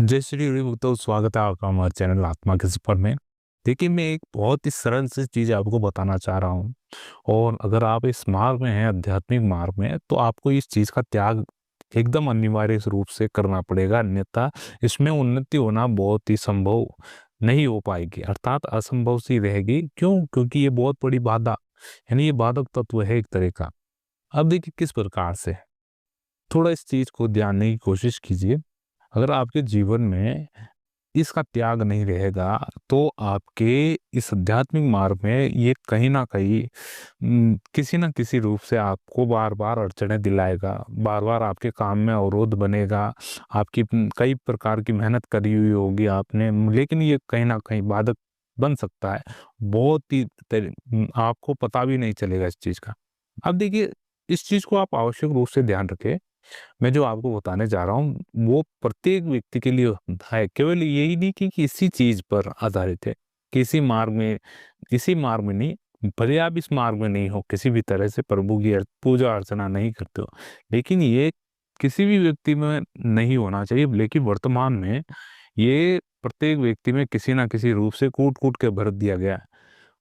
जय श्री हरि भक्तों, स्वागत है आपका हमारे चैनल आत्मा के सफर में। देखिए, मैं एक बहुत ही सरल सी चीज़ आपको बताना चाह रहा हूँ। और अगर आप इस मार्ग में हैं, आध्यात्मिक मार्ग में, तो आपको इस चीज़ का त्याग एकदम अनिवार्य रूप से करना पड़ेगा, अन्यथा इसमें उन्नति होना बहुत ही संभव नहीं हो पाएगी, अर्थात असंभव सी रहेगी। क्यों? क्योंकि ये बहुत बड़ी बाधा, यानी ये बाधक तत्व है एक तरह का। अब देखिए किस प्रकार से, थोड़ा इस चीज़ को जानने की कोशिश कीजिए। अगर आपके जीवन में इसका त्याग नहीं रहेगा, तो आपके इस आध्यात्मिक मार्ग में ये कहीं न कहीं किसी न किसी रूप से आपको बार-बार अड़चनें दिलाएगा, बार-बार आपके काम में अवरोध बनेगा। आपकी कई प्रकार की मेहनत करी हुई होगी आपने, लेकिन ये कहीं न कहीं बाधक बन सकता है। बहुत ही आपको पता भी नहीं चलेगा इस चीज़ का। अब देखिए, इस चीज़ को आप आवश्यक रूप से ध्यान रखें। मैं जो आपको बताने जा रहा हूँ, वो प्रत्येक व्यक्ति के लिए होता है। केवल यही नहीं कि किसी चीज़ पर आधारित है, किसी मार्ग में नहीं, भले आप इस मार्ग में नहीं हो, किसी भी तरह से प्रभु की पूजा अर्चना नहीं करते हो, लेकिन ये किसी भी व्यक्ति में नहीं होना चाहिए। लेकिन वर्तमान में ये प्रत्येक व्यक्ति में किसी न किसी रूप से कूट-कूट के भर दिया गया है।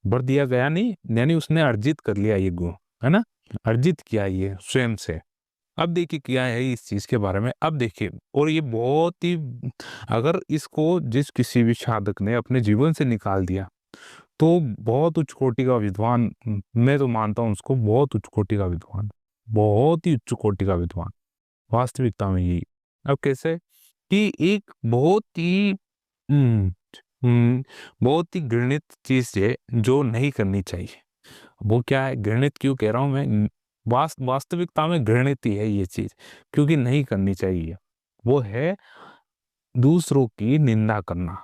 भर दिया गया नहीं, यानी उसने अर्जित कर लिया ये गुण, है ना? अर्जित किया ये स्वयं से। अब देखिए क्या है इस चीज़ के बारे में, अब देखिए, और ये बहुत ही, अगर इसको जिस किसी भी साधक ने अपने जीवन से निकाल दिया, तो बहुत उच्च कोटि का विद्वान, मैं तो मानता हूँ उसको बहुत उच्च कोटि का विद्वान, बहुत ही उच्च कोटि का विद्वान, वास्तविकता में यही। अब कैसे? कि एक उम बहुत ही घृणित चीज़ है जो नहीं करनी चाहिए। वो क्या है? घृणित क्यों कह रहा हूँ मैं? वास्तविकता में घृणित ही है ये चीज़, क्योंकि नहीं करनी चाहिए। वो है दूसरों की निंदा करना।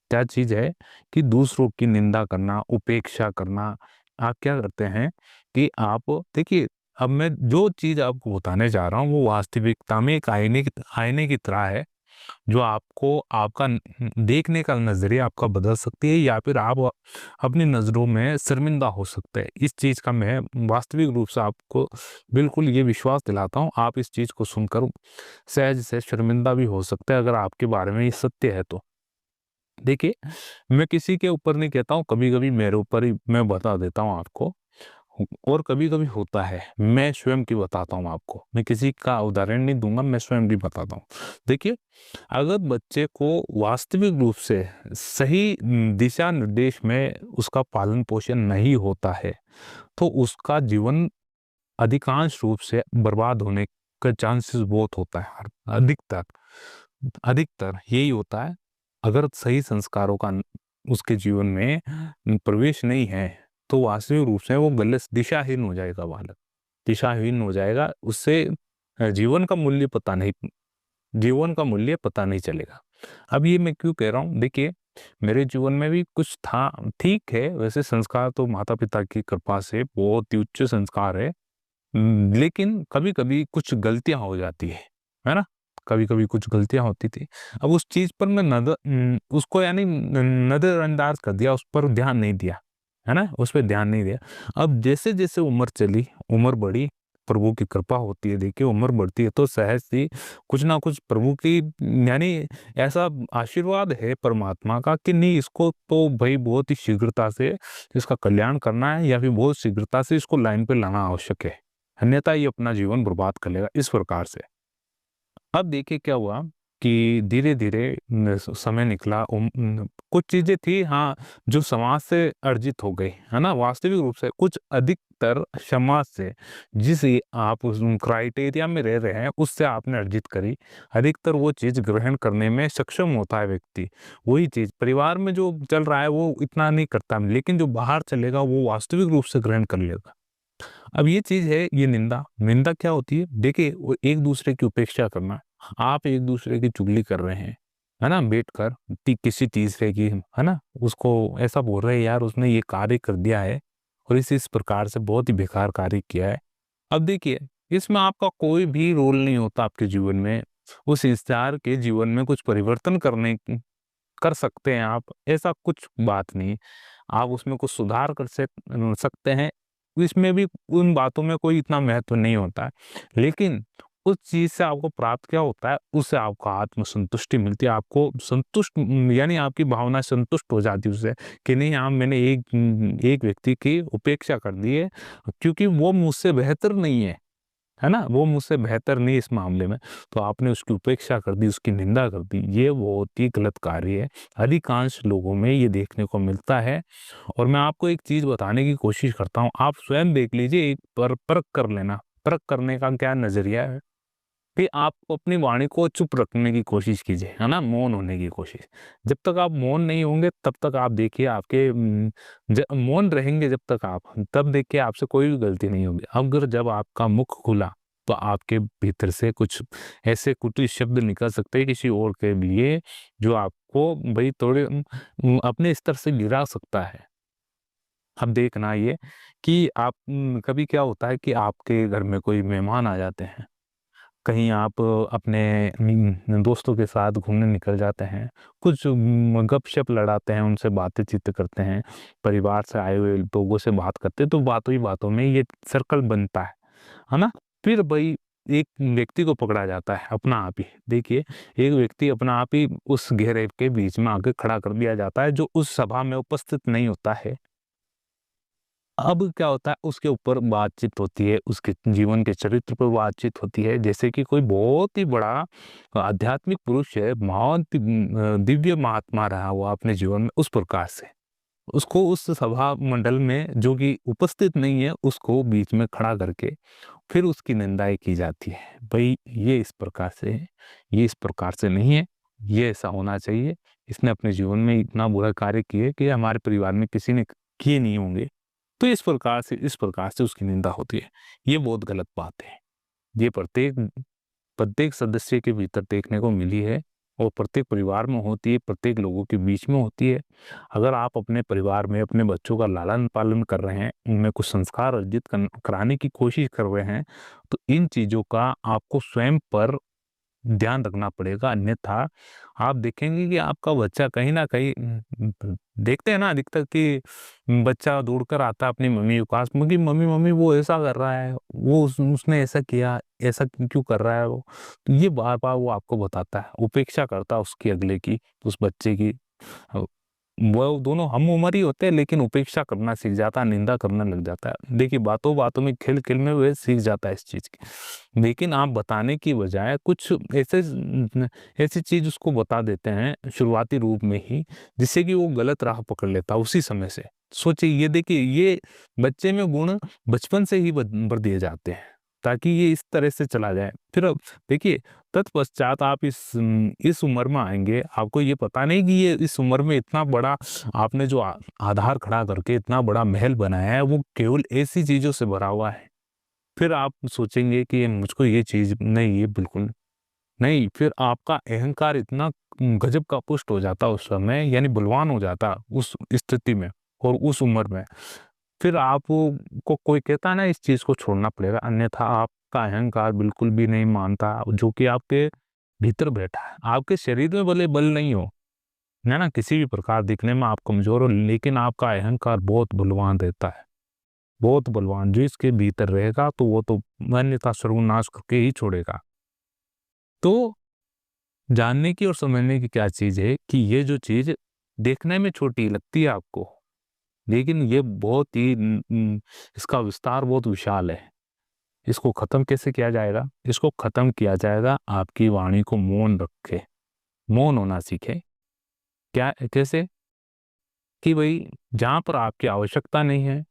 क्या चीज़ है? कि दूसरों की निंदा करना, उपेक्षा करना। आप क्या करते हैं कि आप देखिए, अब मैं जो चीज़ आपको बताने जा रहा हूँ, वो वास्तविकता में एक आईने की तरह है, जो आपको आपका देखने का नज़रिया आपका बदल सकती है, या फिर आप अपनी नज़रों में शर्मिंदा हो सकते हैं। इस चीज़ का मैं वास्तविक रूप से आपको बिल्कुल ये विश्वास दिलाता हूँ, आप इस चीज़ को सुनकर सहज से शर्मिंदा भी हो सकते हैं, अगर आपके बारे में ये सत्य है तो। देखिए, मैं किसी के ऊपर नहीं कहता हूँ, कभी-कभी मेरे ऊपर ही मैं बता देता हूँ आपको। और कभी-कभी होता है, मैं स्वयं की बताता हूँ आपको। मैं किसी का उदाहरण नहीं दूँगा, मैं स्वयं की बताता हूँ। देखिए, अगर बच्चे को वास्तविक रूप से सही दिशा निर्देश में उसका पालन-पोषण नहीं होता है, तो उसका जीवन अधिकांश रूप से बर्बाद होने का चांसेस बहुत होता है। अधिकतर, अधिकतर यही होता है। अगर सही संस्कारों का उसके जीवन में प्रवेश नहीं है, तो वास्तविक रूप से वो गलत दिशाहीन हो जाएगा बालक। दिशाहीन हो जाएगा, उससे जीवन का मूल्य पता नहीं चलेगा। अब ये मैं क्यों कह रहा हूँ? देखिए, मेरे जीवन में भी कुछ था, ठीक है, वैसे संस्कार तो माता-पिता की कृपा से बहुत ही उच्च संस्कार है। लेकिन कभी-कभी कुछ गलतियाँ हो जाती है ना? कभी-कभी कुछ गलतियाँ होती थी। अब उस चीज़ पर मैं उसको यानी नज़रअंदाज कर दिया, उस पर ध्यान नहीं दिया, है ना? उस पे ध्यान नहीं दिया। अब जैसे-जैसे उम्र चली, उम्र बढ़ी, प्रभु की कृपा होती है, देखिए उम्र बढ़ती है तो सहज ही कुछ ना कुछ प्रभु की, यानी ऐसा आशीर्वाद है परमात्मा का कि नहीं, इसको तो भई बहुत ही शीघ्रता से इसका कल्याण करना है, या फिर बहुत शीघ्रता से इसको लाइन पे लाना आवश्यक है। अन्यथा ये अपना जीवन बर्बाद कर लेगा, इस प्रकार से। अब देखिए क्या हुआ कि धीरे-धीरे समय निकला, कुछ चीज़ें थी, हाँ, जो समाज से अर्जित हो गई, है ना? वास्तविक रूप से कुछ अधिकतर समाज से, जिस आप उस क्राइटेरिया में रह रहे हैं, उससे आपने अर्जित करी। अधिकतर वो चीज़ ग्रहण करने में सक्षम होता है व्यक्ति। वही चीज़ परिवार में जो चल रहा है, वो इतना नहीं करता, लेकिन जो बाहर चलेगा, वो वास्तविक रूप से ग्रहण कर लेगा। अब ये चीज़ है, ये निंदा। निंदा क्या होती है? देखिए, वो एक-दूसरे की उपेक्षा करना। आप एक-दूसरे की चुगली कर रहे हैं, है ना? बैठकर किसी तीसरे की, है ना? उसको ऐसा बोल रहे हैं, यार उसने ये कार्य कर दिया है और इस प्रकार से बहुत ही बेकार कार्य किया है। अब देखिए, इसमें आपका कोई भी रोल नहीं होता आपके जीवन में। उस इंसान के जीवन में कुछ परिवर्तन कर सकते हैं आप, ऐसा कुछ बात नहीं। आप उसमें कुछ सुधार कर सकते हैं, इसमें भी उन बातों में कोई इतना महत्व नहीं होता है। लेकिन उस चीज़ से आपको प्राप्त क्या होता है, उससे आपको आत्मसंतुष्टि मिलती है, आपको संतुष्ट यानी आपकी भावना संतुष्ट हो जाती है उससे कि नहीं हाँ, मैंने एक व्यक्ति की उपेक्षा कर दी है क्योंकि वो मुझसे बेहतर नहीं है ना? वो मुझसे बेहतर नहीं इस मामले में, तो आपने उसकी उपेक्षा कर दी, उसकी निंदा कर दी, ये बहुत ही गलत कार्य है। अधिकांश लोगों में ये देखने को मिलता है और मैं आपको एक चीज़ बताने की कोशिश करता हूँ, आप स्वयं देख लीजिए, एक परख कर लेना। परख करने का क्या नज़रिया है कि आप अपनी वाणी को चुप रखने की कोशिश कीजिए, है ना? मौन होने की कोशिश। जब तक आप मौन नहीं होंगे तब तक आप देखिए आपके मौन रहेंगे जब तक आप, तब देखिए आपसे कोई भी गलती नहीं होगी। अगर जब आपका मुख खुला तो आपके भीतर से कुछ ऐसे कुटिल शब्द निकल सकते हैं किसी और के लिए जो आपको भई थोड़े अपने स्तर से गिरा सकता है। अब देखना ये कि आप कभी क्या होता है कि आपके घर में कोई मेहमान आ जाते हैं, कहीं आप अपने दोस्तों के साथ घूमने निकल जाते हैं, कुछ गप-शप लड़ाते हैं, उनसे बातें-चीत करते हैं, परिवार से आए हुए लोगों से बात करते हैं, तो बातों ही बातों में ये सर्कल बनता है ना? फिर भई एक व्यक्ति को पकड़ा जाता है अपना आप ही। देखिए, एक व्यक्ति अपना आप ही उस घेरे के बीच में आके खड़ा कर दिया जाता है, जो उस सभा में उपस्थित नहीं होता है। अब क्या होता है उसके ऊपर बातचीत होती है, उसके जीवन के चरित्र पर बातचीत होती है, जैसे कि कोई बहुत ही बड़ा आध्यात्मिक पुरुष है, महान दिव्य महात्मा रहा हुआ अपने जीवन में, उस प्रकार से। उसको उस सभा मंडल में जो कि उपस्थित नहीं है, उसको बीच में खड़ा करके फिर उसकी निंदाएँ की जाती है। भई ये इस प्रकार से है, ये इस प्रकार से नहीं है, ये ऐसा होना चाहिए, इसने अपने जीवन में इतना बुरा कार्य किए कि हमारे परिवार में किसी ने किए नहीं होंगे। तो इस प्रकार से उसकी निंदा होती है। ये बहुत गलत बात है। ये प्रत्येक प्रत्येक सदस्य के भीतर देखने को मिली है और प्रत्येक परिवार में होती है, प्रत्येक लोगों के बीच में होती है। अगर आप अपने परिवार में अपने बच्चों का लालन-पालन कर रहे हैं, उनमें कुछ संस्कार अर्जित कराने की कोशिश कर रहे हैं, तो इन चीज़ों का आपको स्वयं पर ध्यान रखना पड़ेगा, अन्यथा आप देखेंगे कि आपका बच्चा कहीं न कहीं देखते हैं ना अधिकतर कि बच्चा दौड़कर आता है अपनी मम्मी के पास मम्मी मम्मी मम्मी वो ऐसा कर रहा है, वो उसने ऐसा किया, ऐसा क्यों कर रहा है वो? तो ये बार-बार वो आपको बताता है, उपेक्षा करता है उसकी अगले की, उस बच्चे की। अ, वो दोनों हम उम्र ही होते हैं लेकिन उपेक्षा करना सीख जाता है, निंदा करने लग जाता है। देखिए बातों-बातों में, खेल-खेल में वो सीख जाता है इस चीज़ की। लेकिन आप बताने की बजाय कुछ ऐसी चीज़ उसको बता देते हैं शुरुआती रूप में ही, जिससे कि वो गलत राह पकड़ लेता है उसी समय से। सोचिए ये देखिए ये बच्चे में गुण बचपन से ही भर दिए जाते हैं, ताकि ये इस तरह से चला जाए। फिर अब देखिए तत्पश्चात आप इस उम्र में आएँगे, आपको ये पता नहीं कि ये इस उम्र में इतना बड़ा आपने जो आधार खड़ा करके इतना बड़ा महल बनाया है, वो केवल ऐसी चीज़ों से भरा हुआ है। फिर आप सोचेंगे कि मुझको ये चीज़ नहीं, ये बिल्कुल नहीं, फिर आपका अहंकार इतना गजब का पुष्ट हो जाता उस समय, यानी बलवान हो जाता उस स्थिति में और उस उम्र में। फिर को कोई कहता है ना इस चीज़ को छोड़ना पड़ेगा, अन्यथा आपका अहंकार बिल्कुल भी नहीं मानता, जो कि आपके भीतर बैठा है। आपके शरीर में भले बल नहीं हो, है ना? किसी भी प्रकार दिखने में आप कमज़ोर हो, लेकिन आपका अहंकार बहुत बलवान रहता है, बहुत बलवान। जो इसके भीतर रहेगा, तो वो तो अन्यथा सर्वनाश करके ही छोड़ेगा। तो जानने की और समझने की क्या चीज़ है कि ये जो चीज़ देखने में छोटी लगती है आपको, लेकिन ये बहुत ही इसका विस्तार बहुत विशाल है। इसको ख़त्म कैसे किया जाएगा? इसको ख़त्म किया जाएगा आपकी वाणी को मौन रख के, मौन होना सीखें। क्या कैसे? कि भई जहाँ पर आपकी आवश्यकता नहीं है,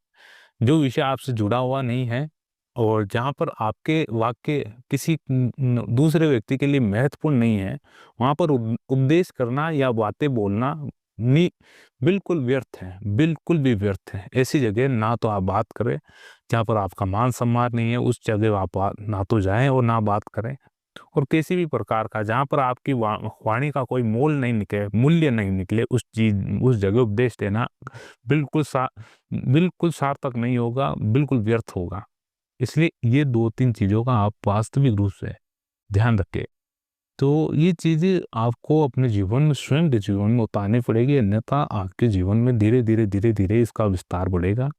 जो विषय आपसे जुड़ा हुआ नहीं है और जहाँ पर आपके वाक्य किसी दूसरे व्यक्ति के लिए महत्वपूर्ण नहीं है, वहाँ पर उपदेश करना या बातें बोलना नि बिल्कुल व्यर्थ है, बिल्कुल भी व्यर्थ है। ऐसी जगह ना तो आप बात करें, जहाँ पर आपका मान-सम्मान नहीं है, उस जगह आप ना तो जाएँ और ना बात करें। और किसी भी प्रकार का जहाँ पर आपकी वाणी का कोई मोल नहीं निकले, मूल्य नहीं निकले, उस जगह उपदेश देना बिल्कुल सा बिल्कुल सार्थक नहीं होगा, बिल्कुल व्यर्थ होगा। इसलिए ये 2-3 चीज़ों का आप वास्तविक रूप से ध्यान रखें। तो ये चीज़ें आपको अपने जीवन में, स्वयं के जीवन में उतारनी पड़ेगी, अन्यथा आपके जीवन में धीरे-धीरे, धीरे-धीरे इसका विस्तार बढ़ेगा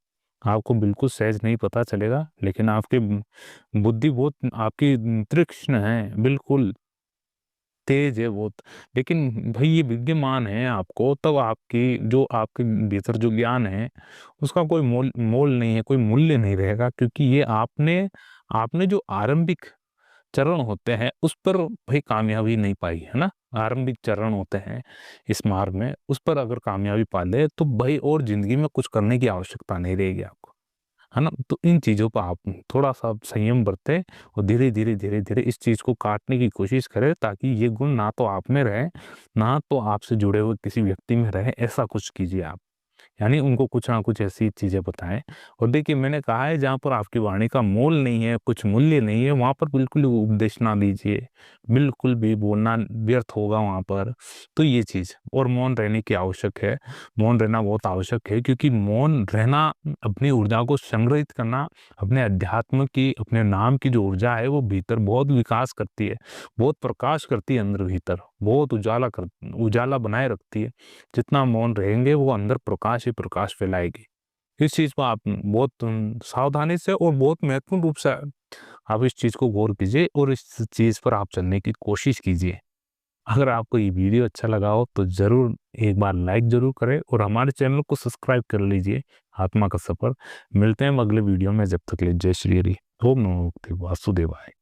आपको बिल्कुल सहज नहीं पता चलेगा, लेकिन आपकी बुद्धि बहुत आपकी तीक्ष्ण है, बिल्कुल तेज है बहुत। लेकिन भाई ये विद्यमान है आपको, तब आपकी जो आपके भीतर जो ज्ञान है उसका कोई मोल मोल नहीं है, कोई मूल्य नहीं रहेगा, क्योंकि ये आपने आपने जो आरंभिक चरण होते हैं उस पर भाई कामयाबी नहीं पाई है ना। आरंभिक चरण होते हैं इस मार्ग में, उस पर अगर कामयाबी पा ले तो भाई और जिंदगी में कुछ करने की आवश्यकता नहीं रहेगी आपको, है ना। तो इन चीज़ों पर आप थोड़ा-सा संयम बरतें और धीरे-धीरे, धीरे-धीरे इस चीज़ को काटने की कोशिश करें, ताकि ये गुण ना तो आप में रहे, ना तो आपसे जुड़े हुए किसी व्यक्ति में रहे, ऐसा कुछ कीजिए आप। यानी उनको कुछ ना कुछ ऐसी चीज़ें बताएँ। और देखिए, मैंने कहा है जहाँ पर आपकी वाणी का मोल नहीं है, कुछ मूल्य नहीं है, वहाँ पर बिल्कुल भी उपदेश ना दीजिए। बिल्कुल भी बोलना व्यर्थ होगा वहाँ पर। तो ये चीज़ और मौन रहने की आवश्यक है। मौन रहना बहुत आवश्यक है, क्योंकि मौन रहना अपनी ऊर्जा को संग्रहित करना, अपने अध्यात्म की, अपने नाम की जो ऊर्जा है वो भीतर बहुत विकास करती है, बहुत प्रकाश करती है अंदर भीतर, बहुत उजाला बनाए रखती है। जितना मौन रहेंगे वो अंदर प्रकाश ही प्रकाश फैलाएगी। इस चीज़ को आप बहुत सावधानी से और बहुत महत्वपूर्ण रूप से आप इस चीज़ को गौर कीजिए और इस चीज़ पर आप चलने की कोशिश कीजिए। अगर आपको ये वीडियो अच्छा लगा हो तो ज़रूर एक बार लाइक ज़रूर करें और हमारे चैनल को सब्सक्राइब कर लीजिए। आत्मा का सफ़र। मिलते हैं हम अगले वीडियो में, जब तक के लिए जय श्री हरि। ओम नमो भगवते वासुदेवाय।